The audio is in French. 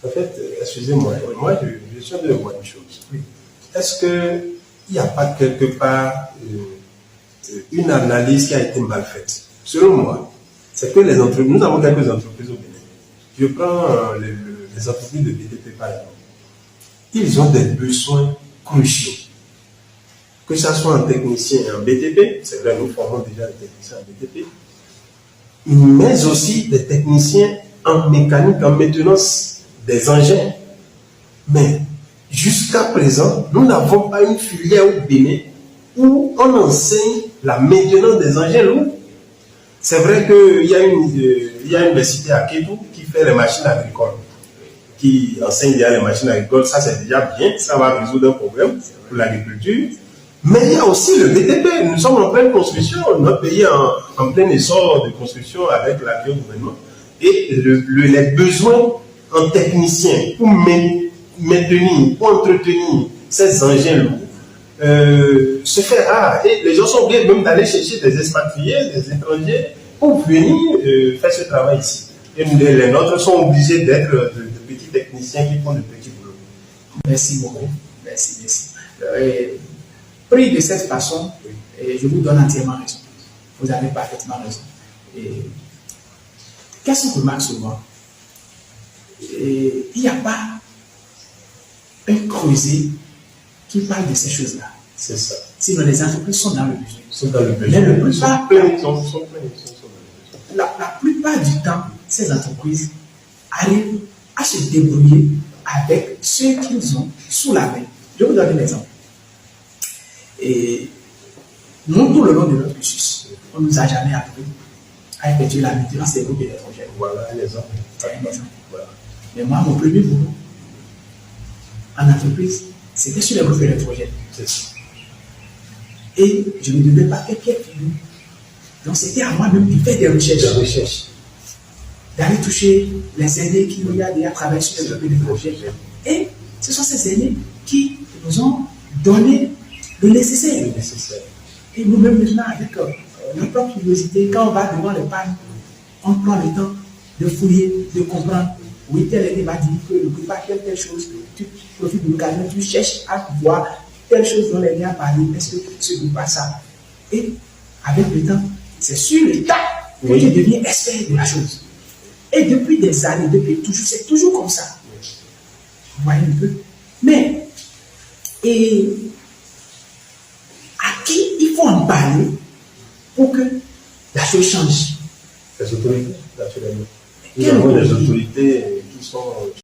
En fait, excusez-moi, moi je suis de voir une chose. Oui. Est-ce qu'il n'y a pas quelque part une analyse qui a été mal faite? Selon moi, c'est que les entreprises, nous avons quelques entreprises au Bénin. Je prends les entreprises de BTP par exemple. Ils ont des besoins cruciaux. Que ce soit en technicien et en BTP, c'est vrai, nous formons déjà des techniciens en BTP, mais aussi des techniciens en mécanique, en maintenance des engins. Mais jusqu'à présent, nous n'avons pas une filière au Bénin où on enseigne la maintenance des engins lourds. C'est vrai qu'il y a une université à Kétou qui fait les machines agricoles, qui enseigne déjà les machines agricoles. Ça, c'est déjà bien, ça va résoudre un problème pour l'agriculture. Mais il y a aussi le BTP. Nous sommes en pleine construction, notre pays est en plein essor de construction avec l'actuel gouvernement. Et les besoins en techniciens pour maintenir, pour entretenir ces engins lourds se fait rare. Et les gens sont obligés même d'aller chercher des expatriés, des étrangers pour venir faire ce travail ici. Et les nôtres sont obligés d'être de petits techniciens qui font de petits boulots. Merci beaucoup. Merci. Pris de cette façon, je vous donne entièrement raison. Vous avez parfaitement raison. Qu'est-ce qu'on remarque souvent? Il n'y a pas un creuset qui parle de ces choses-là. C'est ça. Sinon, les entreprises sont dans le besoin. Sont dans le besoin. Mais la plupart du temps, ces entreprises arrivent à se débrouiller avec ce qu'ils ont sous la main. Je vous donne un exemple. Et nous, tout le long de notre cursus, on ne nous a jamais appris à effectuer la maintenance des groupes électrogènes. Voilà un exemple. Voilà. Mais moi, mon premier boulot en entreprise, c'était sur les groupes électrogènes. Et je ne devais pas faire pied fini. Donc c'était à moi-même de faire des recherches. D'aller toucher les aînés qui nous regardent à travers sur les groupes électrogènes. Et ce sont ces aînés qui nous ont donné le nécessaire. Et nous-mêmes maintenant, avec notre propre curiosité, quand on va devant les pannes, on prend le temps de fouiller, de comprendre. Oui, tel aîné m'a dit que ne peut pas faire telle chose. Tu profites de l'occasion, tu cherches à voir telle chose dont l'aîné a parlé. Est-ce que ce n'est pas ça? Et avec le temps, c'est sur le tas que tu deviens expert de la chose. Et depuis des années, depuis toujours, c'est toujours comme ça. Vous voyez un peu. Mais, à qui il faut en parler pour que la chose change? Les autorités, naturellement. Nous avons des autorités qui sont